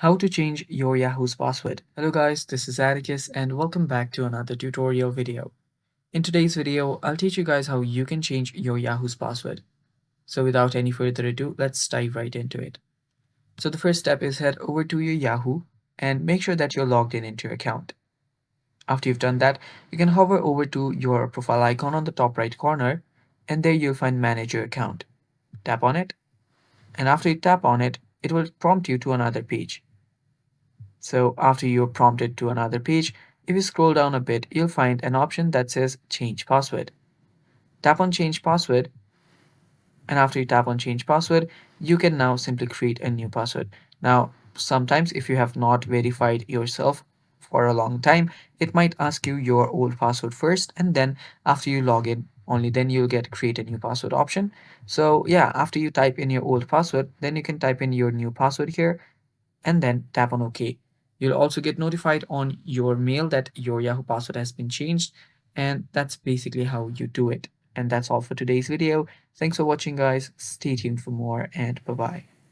How to change your Yahoo's password. Hello guys, this is Atticus and welcome back to another tutorial video. In today's video, I'll teach you guys how you can change your Yahoo's password. So without any further ado, let's dive right into it. So the first step is head over to your Yahoo and make sure that you're logged in into your account. After you've done that, you can hover over to your profile icon on the top right corner and there you'll find manage your account. Tap on it, and after you tap on it, it will prompt you to another page. So after you're prompted to another page, if you scroll down a bit, you'll find an option that says change password. Tap on change password, and after you tap on change password, you can now simply create a new password. Now, sometimes if you have not verified yourself for a long time, it might ask you your old password first, and then after you log in, only then you'll get create a new password option. So yeah, after you type in your old password, then you can type in your new password here and then tap on OK. You'll also get notified on your mail that your Yahoo password has been changed, and that's basically how you do it. And that's all for today's video. Thanks for watching, guys. Stay tuned for more, and bye bye.